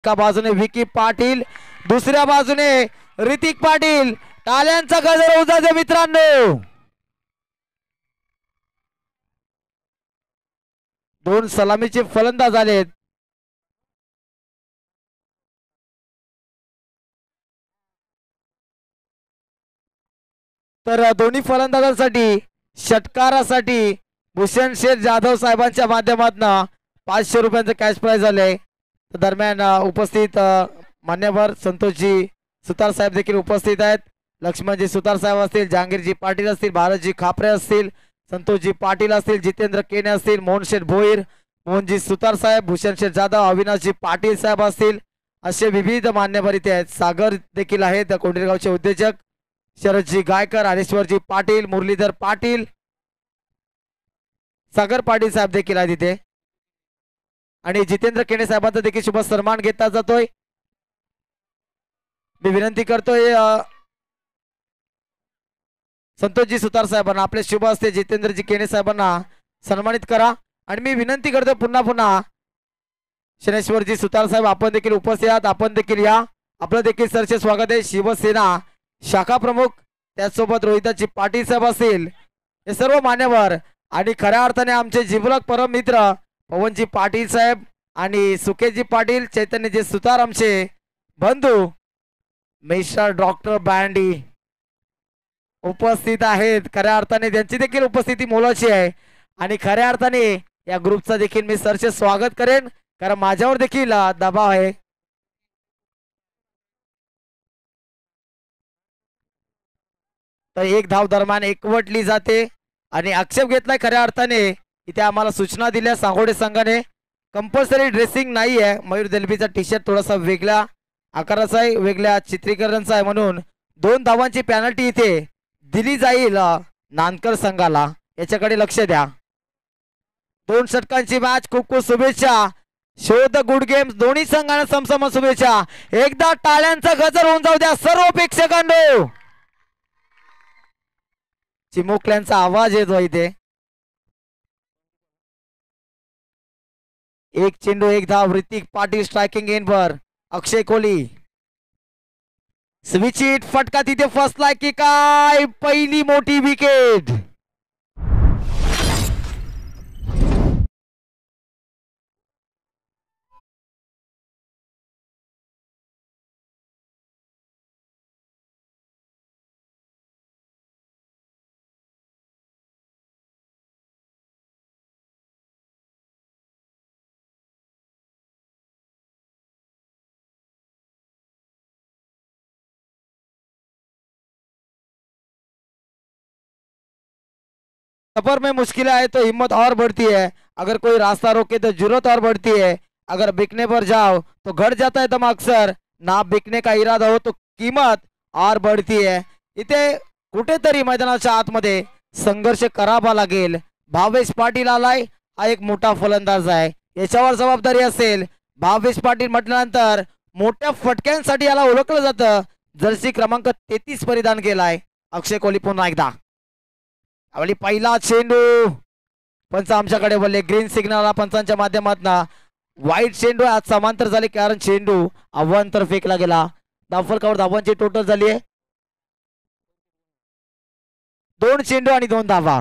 एका बाजूने विकी पाटील, दुसऱ्या बाजूने ऋतिक पाटील. टाळ्यांचा गजर होऊ द्या मित्रांनो. दोन सलामीचे फलंदाज आलेत. तर दोन्ही फलंदाजांसाठी षटकारासाठी भूषण शेठ जाधव साहेबांच्या माध्यमातून 500 रुपयांचं कॅश प्राइज झाले. दरम्यान उपस्थित मान्यवर संतोषजी सुतार साहेब देखील उपस्थित आहेत. लक्ष्मणजी सुतार साहेब असतील, जहांगीरजी पाटील असतील, भारतजी खापरे असतील, संतोषजी पाटील असतील, जितेंद्र केने असतील, मोहन शेठ भोईर, मोहनजी सुतार साहेब, भूषण शेठ जाधव, अविनाशजी पाटील साहेब असतील, असे विविध मान्यवर इथे आहेत. सागर देखील आहेत, कोंढेगावचे उद्योजक शरदजी गायकर, हरेश्वरजी पाटील, मुरलीधर पाटील, सागर पाटील साहेब देखील आहेत इथे. आणि जितेंद्र केणे साहेबांचा देखील शुभ सन्मान घेतला जातोय. मी विनंती करतोय संतोषजी सुतार साहेबांना आपले शुभ हस्ते जितेंद्रजी केणे साहेबांना सन्मानित करा. आणि मी विनंती करतोय पुन्हा शनेश्वरजी सुतार साहेब आपण देखील उपस्थित आहात, आपण देखील या. आपलं देखील सरचे स्वागत आहे. शिवसेना शाखा प्रमुख, त्याचसोबत रोहिताजी पाटील साहेब असतील, हे सर्व मान्यवर. आणि खऱ्या अर्थाने आमचे जिवलग परम मित्र पवनजी पाटील साहेब आणि सुकेशजी पाटील, चैतन्यजी सुतार आमचे बंधू मिस्टर डॉक्टर बँडी उपस्थित आहेत. खऱ्या अर्थाने त्यांची देखील उपस्थिती मोलाची आहे. आणि खऱ्या अर्थाने या ग्रुपचा देखील मी सरचे स्वागत करेन, कारण माझ्यावर देखील दबाव आहे. तर एक धाव दरम्यान एकवटली जाते आणि आक्षेप घेतलाय खऱ्या अर्थाने. इथे आम्हाला सूचना दिल्या सांगोडे संघाने, कंपल्सरी ड्रेसिंग नाही आहे. मयूर दलबीचा टी शर्ट थोडासा वेगळ्या आकाराचा आहे, वेगळ्या चित्रीकरणाचा आहे, म्हणून 2 धावांची पेनल्टी इथे दिली जाईल नानकर संघाला. याच्याकडे लक्ष द्या. 2 षटकांची मॅच. खूप खूप शुभेच्छा. शोध गुड गेम्स दोन्ही संघांना समसम शुभेच्छा. एकदा टाळ्यांचा गजर होऊन जाऊ द्या सर्व प्रेक्षकांनो. चिमुकल्यांचा आवाज येतो इथे. एक चेंडू एक धाव. ऋतिक पाटील स्ट्रायकिंग एंडवर. अक्षय कोहली स्विच हिट. फटका तिथे फसलाय की काय? पहिली मोठी विकेट. सफर में मुश्किलें आए तो हिम्मत और बढ़ती है. अगर कोई रास्ता रोके तो जरूरत और बढ़ती है. अगर बिकने पर जाओ तो घट जाता है दम अक्सर. ना बिकने का इरादा हो तो कीमत और बढ़ती है. इथे कुठेतरी मैदानाच्या आतमध्ये संघर्ष करावा लागेल. भावेश पाटील आलाय, हा एक मोठा फलंदाज आहे, याच्यावर जबाबदारी असेल. भावेश पाटील म्हटल्यानंतर मोठ्या फटक्यांसाठी याला ओळखलं जातं. जर्सी क्रमांक 33 परिधान केलाय. अक्षय कोहली पुन्हा एकदा. आवली पहिला चेंडू. पंच आमच्याकडे बोलले ग्रीन सिग्नल पंचांच्या माध्यमातून. वाईट चेंडू आज समांतर झाले, कारण चेंडू अवांतर फेकला गेला. धावफलकावर धावांची टोटल झाली आहे 2 चेंडू आणि 2 धावा.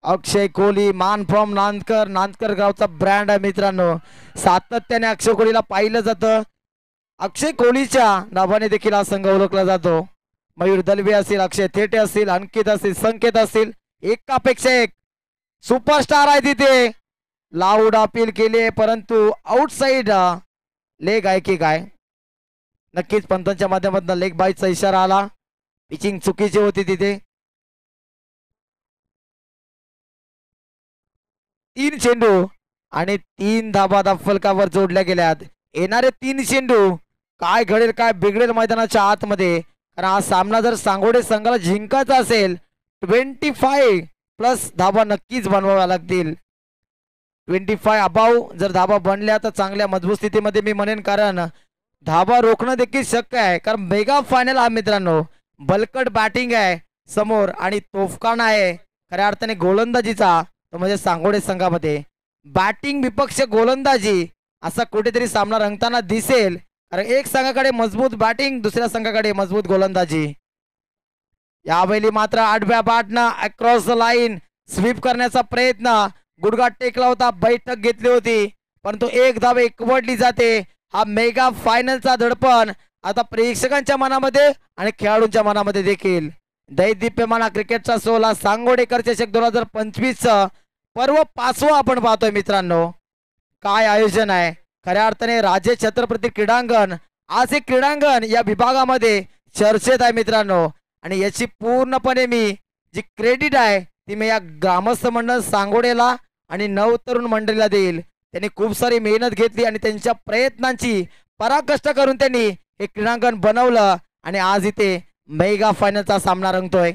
अक्षय कोहली मान फ्रॉम नांदकर. नांदकर गावचा ब्रँड आहे मित्रांनो. सातत्याने अक्षय कोहलीला पाहिलं जातं. अक्षय कोहलीच्या नावाने देखील हा संघ ओळखला जातो. मयूर दलवी असतील, अक्षय थेटे असतील, अंकित असतील, संकेत असतील, एकापेक्षा एक सुपरस्टार आहे तिथे. लाऊड अपील केली, परंतु आउटसाइड लेग आहे की काय? नक्कीच पंतांच्या माध्यमातून लेग बाईटचा इशारा आला. पिचिंग चुकीची होती तिथे. 3 चेंडू आणि 3 धाबा फलकावर जोडल्या गेल्यात. येणारे 3 चेंडू काय घडेल काय बिघडेल मैदानाच्या आतमध्ये. कारण हा सामना जर सांगोडे संघाला जिंकायचा असेल 25+ धाबा नक्कीच बनवाव्या लागतील. 25 अबाव जर धाबा बनल्या तर चांगल्या मजबूत स्थितीमध्ये मी म्हणेन, कारण धाबा रोखणं देखील शक्य आहे. कारण मेगा फायनल हा मित्रांनो, बलकट बॅटिंग आहे समोर आणि तोफखाना आहे खऱ्या अर्थाने गोलंदाजीचा, तो म्हणजे सांगोडे संघामध्ये. बॅटिंग विपक्ष गोलंदाजी असा कुठेतरी सामना रंगताना दिसेल, कारण एक संघाकडे मजबूत बॅटिंग, दुसऱ्या संघाकडे मजबूत गोलंदाजी. यावेळी मात्र आठव्या बॅटनं अक्रॉस द लाईन स्वीप करण्याचा प्रयत्न, गुडघा टेकला होता, बैठक घेतली होती, परंतु एक धाव एकवटली जाते. हा मेगा फायनलचा धडपण आता प्रेक्षकांच्या मनामध्ये आणि खेळाडूंच्या मनामध्ये देखील. दैदिप्यमान क्रिकेटचा सोहळा सांगोडेकर चषक 2025 पर्व 5वं आपण पाहतोय मित्रांनो. काय आयोजन आहे खऱ्या अर्थाने. राजे छत्रपती क्रीडांगण, आज हे क्रीडांगण या विभागामध्ये चर्चेत आहे मित्रांनो, आणि याची पूर्णपणे मी जी क्रेडिट आहे ती मी या ग्रामस्थ मंडळ सांगोडेला आणि नवतरुण मंडळीला देईल. त्यांनी खूप सारी मेहनत घेतली आणि त्यांच्या प्रयत्नांची पराकाष्ठा करून त्यांनी हे क्रीडांगण बनवलं आणि आज इथे मेगा फायनलचा सामना रंगतोय.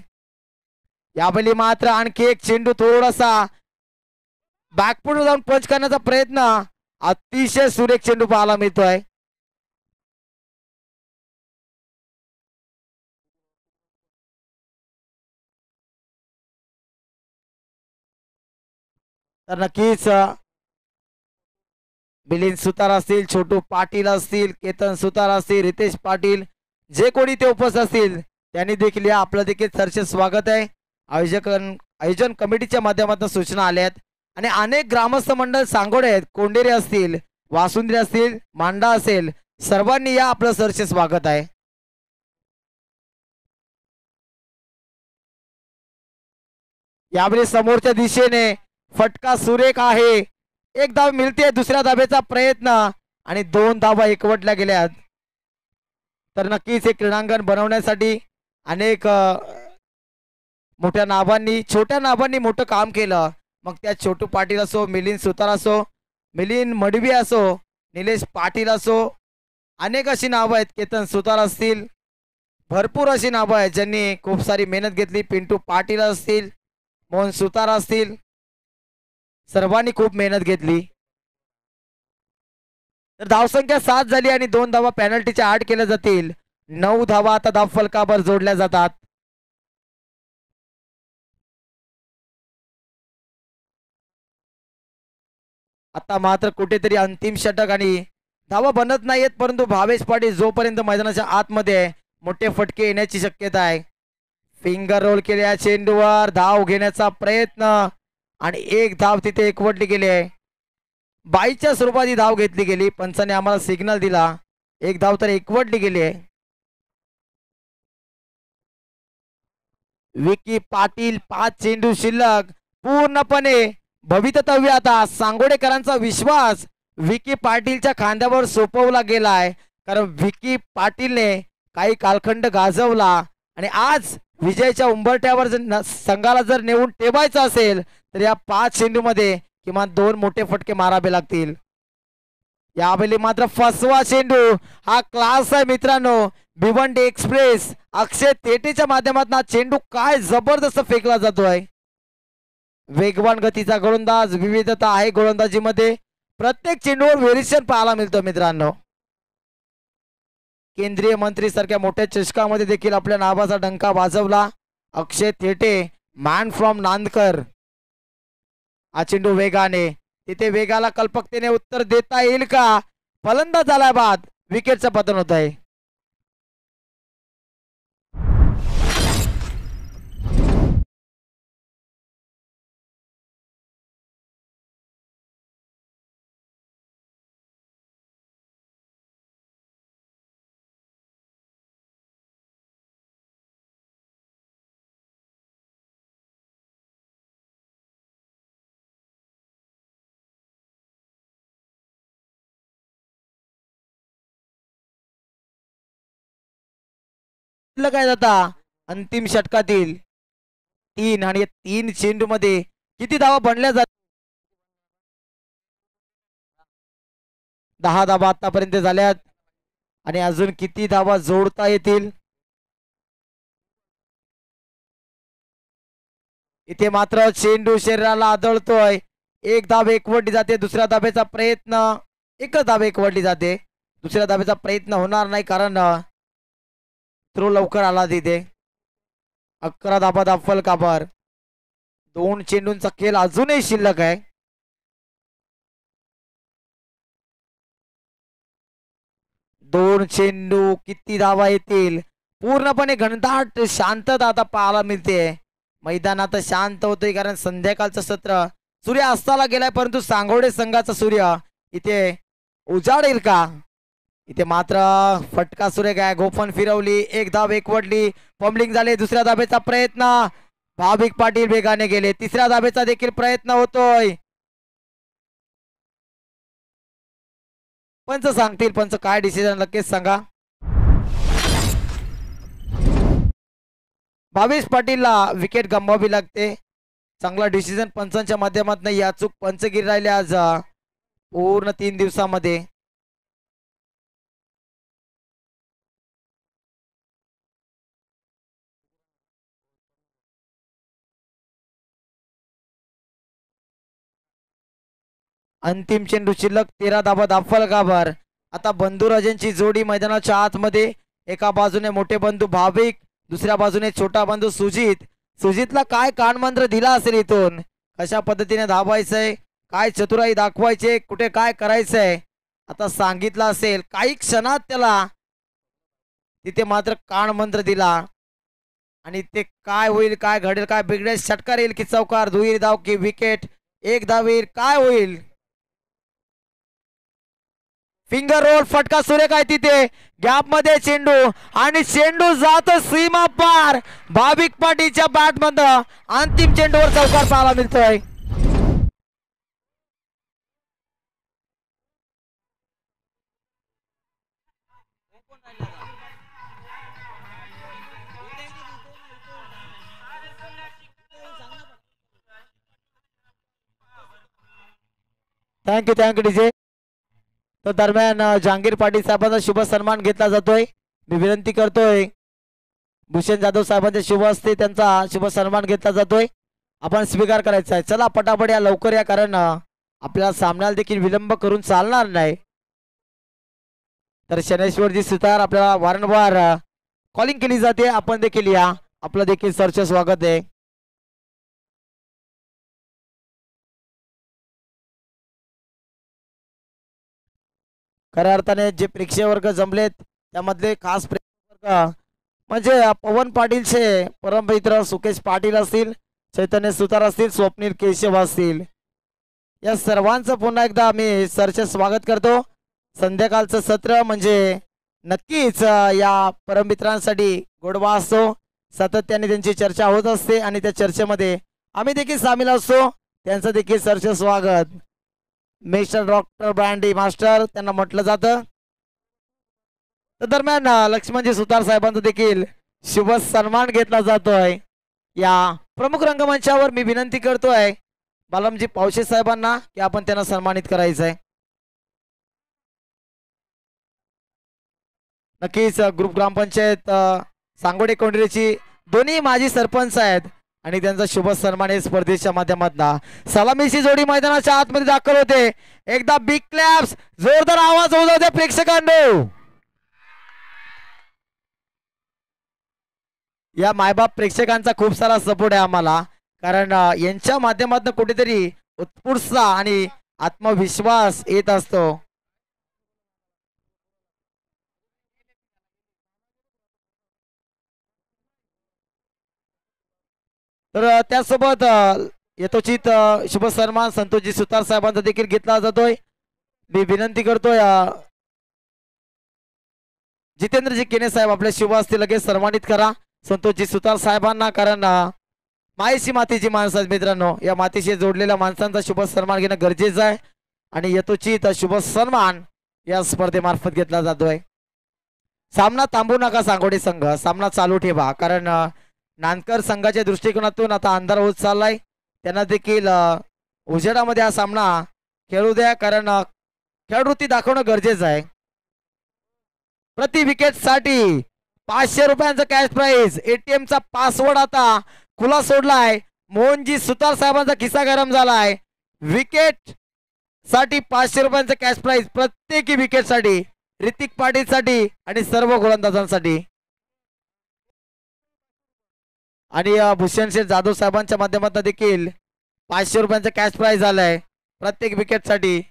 यावेळी मात्र आणखी एक चेंडू थोडासा बॅकफुट जाऊन पंच करण्याचा प्रयत्न, अतिशय सुरेख चेंडू पाहायला मिळतोय. तर नक्कीच मिलिंद सुतार असतील, छोटू पाटील असतील, केतन सुतार असतील, रितेश पाटील, जे कोणी ते उपस्थित असतील त्यांनी देखील या आपलं देखील चर्चेत स्वागत आहे. आयोजन कमिटीच्या माध्यमातून सूचना आल्या आहेत आणि अनेक ग्रामस्थ मंडळ सांगोडे आहेत, कोंडेरे असतील, वासुंद्री असतील, मांडा असेल, सर्वांनी या आपलं चर्चेत स्वागत आहे. यावेळी समोरच्या दिशेने फटका सुरेख आहे, एक धाव मिळते, दुसऱ्या धावेचा प्रयत्न आणि 2 धावा एकवटल्या गेल्यात. तर नक्कीच हे क्रीडांगण बनवण्यासाठी अनेक मोठ्या नावांनी, छोट्या नावांनी मोठं काम केलं. मग त्या छोटू पाटील असो, मिलिंद सुतार असो, मिलिंद मडवी असो, निलेश पाटील असो, अनेक अशी नावं आहेत, केतन सुतार असतील, भरपूर अशी नावं आहेत ज्यांनी खूप सारी मेहनत घेतली. पिंटू पाटील असतील, मोहन सुतार असतील, सर्वांनी खूप मेहनत घेतली. तर धावसंख्या 7 झाली आणि 2 धावा पेनल्टीच्या आड केल्या जातील. 9 धावा आता धाव फलकावर जोडल्या जातात. आता मात्र कुठेतरी अंतिम षटक आणि धावा बनत नाहीयेत, परंतु भावेश पाटील जोपर्यंत मैदानाच्या आतमध्ये मोठे फटके येण्याची शक्यता आहे. फिंगर रोल केल्या चेंडूवर धाव घेण्याचा प्रयत्न आणि एक धाव तिथे एकवटली गेली आहे. बाईच्या स्वरूपात ही धाव घेतली गेली, पंचाने आम्हाला सिग्नल दिला, एक धाव तर एकवटली गेली आहे. विकी पाटील 5 चेंडू शिल्लक, पूर्णपणे भवितव्य. आता सांगोडेकरांचा विश्वास विकी पाटीलच्या खांद्यावर सोपवला गेलाय, कारण विकी पाटीलने काही कालखंड गाजवला आणि आज विजयाच्या उंबरठ्यावर संघाला जर नेऊन ठेवायचं असेल तर या 5 चेंडू मध्ये किमान 2 मोठे फटके मारावे लागतील. यावेळी मात्र फसवा चेंडू, हा क्लास आहे मित्रांनो. भिवंडी एक्सप्रेस अक्षय तेटेच्या माध्यमातून हा चेंडू काय जबरदस्त फेकला जातोय. वेगवान गतीचा गोलंदाज, विविधता आहे गोलंदाजीमध्ये, प्रत्येक चेंडूवर व्हेरिएशन पाहायला मिळतो मित्रांनो. केंद्रीय मंत्री सारख्या मोठ्या चषकामध्ये देखील आपल्या नावाचा डंका वाजवला अक्षय थेटे, मॅन फ्रॉम नांदकर. हा चेंडू वेगाने, तिथे वेगाला कल्पकतेने उत्तर देता येईल का? फलंदाज झाला बाद, विकेटचं पतन होत आहे. काय जाता अंतिम षटकातील 3 आणि 3 चेंडू मध्ये किती धावा बनल्या जातात? 10 धावा आतापर्यंत झाल्यात आणि अजून किती धावा जोडता येतील? इथे मात्र चेंडू शरीराला आदळतोय, एक धाव एकवटली जाते, दुसऱ्या धावेचा प्रयत्न, एकच धाव एकवटली जाते, दुसऱ्या धावेचा प्रयत्न होणार नाही कारण थ्रो लवकर आला तिथे. 11 धाबा दाफल काबर, 2 चेंडूंचा खेळ अजूनही शिल्लक आहे. दोन चेंडू किती धावा येतील पूर्णपणे घनदाट शांतता आता पाहायला मिळते मैदान आता शांत होतोय कारण संध्याकाळचं सत्र सूर्य अस्ताला गेलाय परंतु सांगोडे संघाचा सूर्य इथे उजाडेल का इथे मात्र फटका सूर्य काय गोफन फिरवली एक धाव एकवडली पम्बलिंग झाले दुसऱ्या धाबेचा प्रयत्न भाविक पाटील वेगाने गेले तिसऱ्या धाबेचा देखील प्रयत्न होतोय पंच सांगतील पंच काय डिसिजन लगेच सांगा भावेश पाटीलला विकेट गमवावी लागते चांगला डिसिजन पंचांच्या माध्यमातून या चूक पंचगिरी राहिले आज पूर्ण 3 दिवसामध्ये अंतिम चेंडू शिल्लक 13 धाबा दाफल गाभार आता बंधुराजांची जोडी मैदानाच्या आतमध्ये एका बाजूने मोठे बंधू भाविक दुसऱ्या बाजूने छोटा बंधू सुजित सुजितला काय कानमंत्र दिला असेल इथून कशा पद्धतीने धावायचंय काय चतुराई दाखवायचे कुठे काय करायचंय आता सांगितलं असेल काही क्षणात त्याला तिथे मात्र कानमंत्र दिला आणि ते काय होईल काय घडेल काय बिघडेल षटकार येईल की चौकार दुहेरी धाव की विकेट एक धावीर काय होईल फिंगर रोल फटका सूर्य काय तिथे गॅप मध्ये चेंडू आणि चेंडू जातो सीमा पार भाविक पाटीलच्या बॅट मधून अंतिम चेंडूवर चौकार पाहायला मिळतोय थँक्यू डीजे तर दरम्यान जहांगीर पाटील साहेबांचा शुभ सन्मान घेतला जातोय मी विनंती करतोय भूषण जाधव साहेबांचे शुभ असते त्यांचा शुभ सन्मान घेतला जातोय आपण स्वीकार करायचा आहे चला पटापट या लवकर या कारण आपल्याला सामन्याला देखील विलंब करून चालणार नाही तर शनेश्वरजी सुतार आपल्याला वारंवार कॉलिंग केली जाते आपण देखील या आपलं देखील सरचं स्वागत आहे खऱ्या अर्थाने जे प्रेक्षक वर्ग जमलेत त्यामधले खास प्रेक्षक वर्ग म्हणजे पवन पाटीलचे परममित्र सुकेश पाटील असतील चैतन्य सुतार असतील स्वप्नील केशव असतील या सर्वांचं पुन्हा एकदा मी सरचे स्वागत करतो संध्याकाळचं सत्र म्हणजे नक्कीच या परममित्रांसाठी गोडवा असतो सातत्याने त्यांची चर्चा होत असते आणि त्या चर्चेमध्ये आम्ही देखील सामील असतो त्यांचं देखील सरचे स्वागत मिस्टर डॉक्टर ब्रँडी मास्टर त्यांना म्हटलं जातं तर दरम्यान लक्ष्मणजी सुतार साहेबांचा देखील शुभ सन्मान घेतला जातोय या प्रमुख रंगमंचावर मी विनंती करतोय बालमजी पावशे साहेबांना की आपण त्यांना सन्मानित करायचंय नक्कीच ग्रुप ग्रामपंचायत सांगोडे कोंडरेची दोन्ही माजी सरपंच आहेत आणि त्यांचा शुभ सन्मान हे स्पर्धेच्या माध्यमातून सलामीची जोडी मैदानाच्या आतमध्ये दाखल होते एकदा बिग क्लॅप्स जोरदार आवाज होऊ द्या प्रेक्षकांनो या मायबाप प्रेक्षकांचा खूप सारा सपोर्ट आहे आम्हाला कारण यांच्या माध्यमातून कुठेतरी उत्स्फूर्त आणि आत्मविश्वास येत असतो तर त्यासोबत यथोचित शुभ सन्मान संतोषजी सुतार साहेबांचा देखील घेतला जातोय मी विनंती करतोय जितेंद्रजी केने साहेब आपल्या शुभ असते लगेच सन्मानित करा संतोषजी सुतार साहेबांना कारण मायेची मातीची माणसं आहेत मित्रांनो या मातीशी जोडलेल्या माणसांचा शुभ सन्मान घेणं गरजेचं आहे आणि यथोचित शुभ सन्मान या स्पर्धेमार्फत घेतला जातोय सामना थांबू नका सांगोडे संघ सामना चालू ठेवा कारण नानकर संघाच्या दृष्टिकोनातून आता अंधार होत चाललाय त्यांना देखील उजेडामध्ये हा सामना खेळू द्या कारण खेळवृत्ती दाखवणं गरजेचं आहे प्रति विकेट साठी 500 रुपयांचा कॅश प्राइज एटीएम चा पासवर्ड आता खुला सोडलाय मोहनजी सुतार साहेबांचा खिस्सा गरम झालाय विकेट साठी 500 रुपयांचा कॅश प्राइज प्रत्येकी विकेट साठी ऋतिक पाटील साठी आणि सर्व गोलंदाजांसाठी आणि भूषण शेठ जाधव साहेबांच्या माध्यमातून देखील 500 रुपयांचा कॅश प्राइज आलाय प्रत्येक विकेट साठी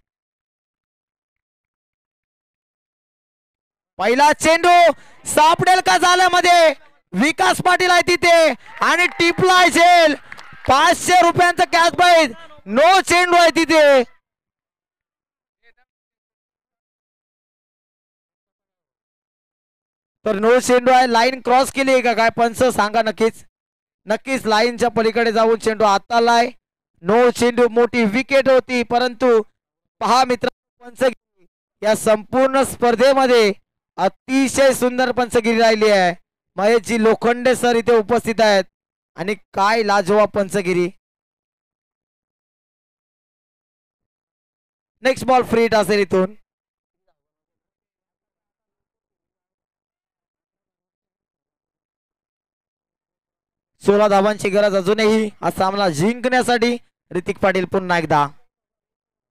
पहिला चेंडू सापडेल का जाल्यामध्ये? विकास पाटील आहे तिथे आणि टिपला झेल. 500 रुपयांचा कॅश प्राइज. नो चेंडू आहे तिथे. तर नो चेंडू आहे. लाईन क्रॉस केली आहे का काय पंच सांगा नक्कीच. नक्कीच लाईनच्या पलीकडे जाऊन चेंडू आता आलाय. नो चेंडू. मोठी विकेट होती परंतु पहा मित्र पंचगिरी या संपूर्ण स्पर्धेमध्ये अतिशय सुंदर पंचगिरी राहिली आहे. महेशजी लोखंडे सर इथे उपस्थित आहेत आणि काय लाजवाब Panchgiri. Next ball free hit असेल इथून. सोळा धावांची गरज अजूनही हा सामना जिंकण्यासाठी. ऋतिक पाटील पुन्हा एकदा.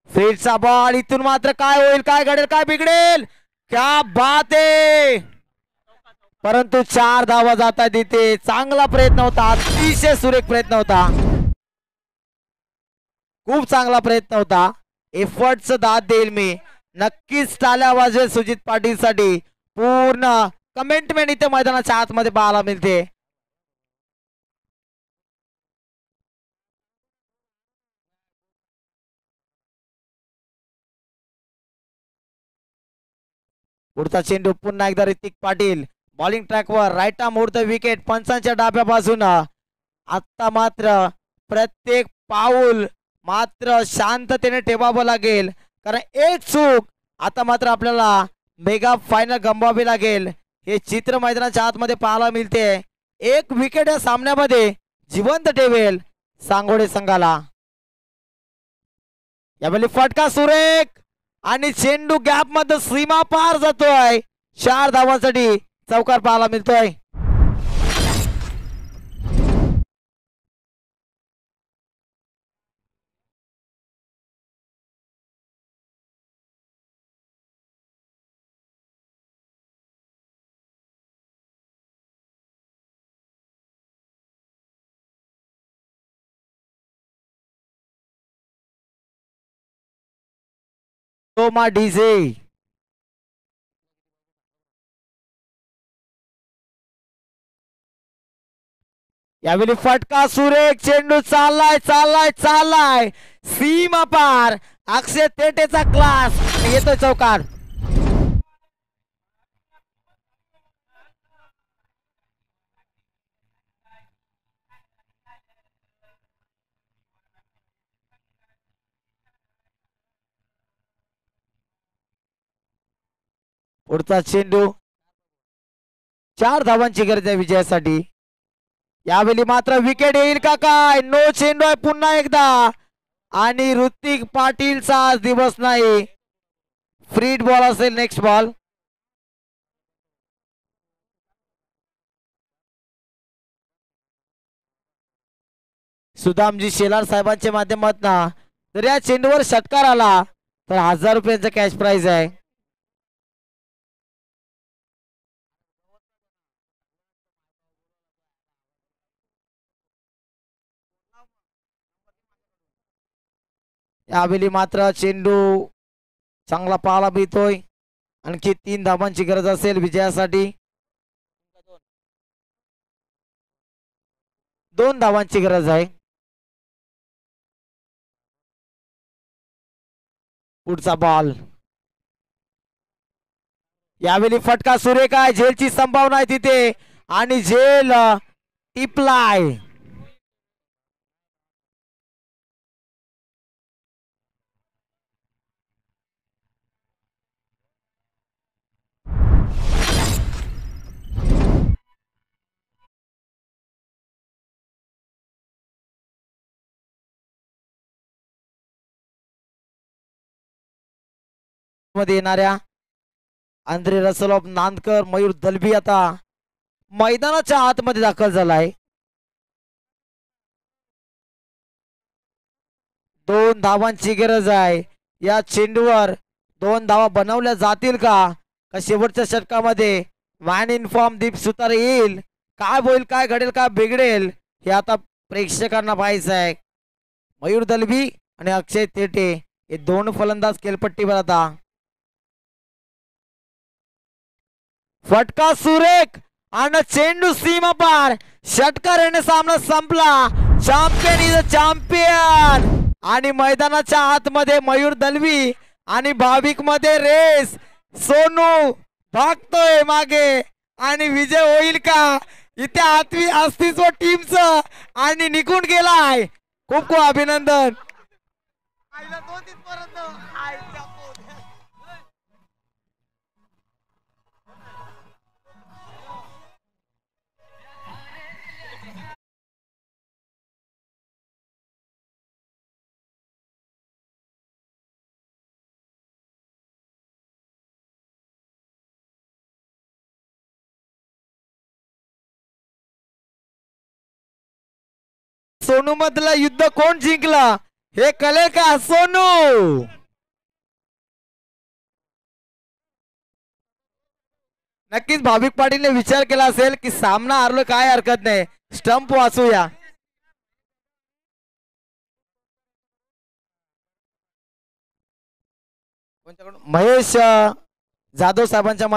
फ्रीडचा बॉल इथून मात्र काय होईल, काय घडेल, काय बिघडेल. क्या बात आहे. परंतु 4 धावा जात आहेत इथे. चांगला प्रयत्न होता. अतिशय सुरेख प्रयत्न होता. खूप चांगला प्रयत्न होता. एफर्टचं दाद देईल मी. नक्कीच टाळ्या वाजवेल सुजित पाटील साठी. पूर्ण कमेंटमेंट इथे मैदानाच्या आतमध्ये पाहायला मिळते. पुढचा चेंडू पुन्हा एकदा ऋतिक पाटील बॉलिंग ट्रॅकवर. राईट आर्म उडतं विकेट पंचांच्या डाव्या बाजूला. आता मात्र प्रत्येक पाऊल मात्र शांततेने ठेवावं लागेल कारण एक चूक आता मात्र आपल्याला मेगा फायनल गमवावी लागेल. हे चित्र मैदानाच्या आतमध्ये पाहायला मिळते. एक विकेट या सामन्यामध्ये जिवंत ठेवेल सांगोडे संघाला. यावेळी फटका सुरेख आणि चेंडू गॅप मध्ये सीमा पार जातोय. 4 धावांसाठी चौकार पाहायला मिळतोय. तोमा डीजे यावेळी फटका सुरेख. चेंडू चाललाय चाललाय चाललाय सीमा पार. अक्षय तेटेचा क्लास. येतोय चौकार. पुढचा चेंडू. 4 धावांची गरज आहे विजयासाठी. यावेळी मात्र विकेट येईल का काय. नो चेंडू आहे पुन्हा एकदा आणि ऋतिक पाटीलचा आज दिवस नाही. फ्री बॉल असेल नेक्स्ट बॉल. सुदामजी शेलार साहेबांच्या माध्यमातून जर या चेंडूवर षटकार आला तर 1000 रुपयांचा कॅश प्राइज आहे. यावेळी मात्र चेंडू चांगला पाहायला मिळतोय. आणखी 3 धावांची गरज असेल विजयासाठी. 2 धावांची गरज आहे. पुढचा बॉल. यावेळी फटका सुरेख आहे. झेलची संभावना आहे तिथे आणि झेल टिपलाय. मध्ये येणाऱ्या आंद्रे रसल ऑफ नांदकर मयूर दलबी आता मैदानाच्या आतमध्ये दाखल झालाय. 2 धावांची गरज आहे. या चेंडूवर 2 धावा बनवल्या जातील का शेवटच्या षटकामध्ये मॅन इन फॉर्म दीप सुतार येईल. काय होईल, काय घडेल, काय बिघडेल हे आता प्रेक्षकांना पाहायचं आहे. मयूर दलबी आणि अक्षय तेटे हे 2 फलंदाज खेळपट्टीवर आता. फटका सुरेख आणि चेंडू सीमा पार, षटकाराने सामना संपला. Champion is a champion. आणि मैदानाच्या आतमध्ये मयूर दलवी आणि भाविक मध्ये रेस. सोनू भागतोय मागे आणि विजय होईल का इथे अस्तित्व टीमचं आणि निघून गेलाय. खूप खूप अभिनंदन. सोनू मधलं युद्ध कोण जिंकलं हे कळेल का? सोनू. नक्कीच भाविक पाटीलने विचार केला असेल की सामना हारलो काय हरकत नाही, स्टंप वाचूया. महेश जाधव साहेबांच्या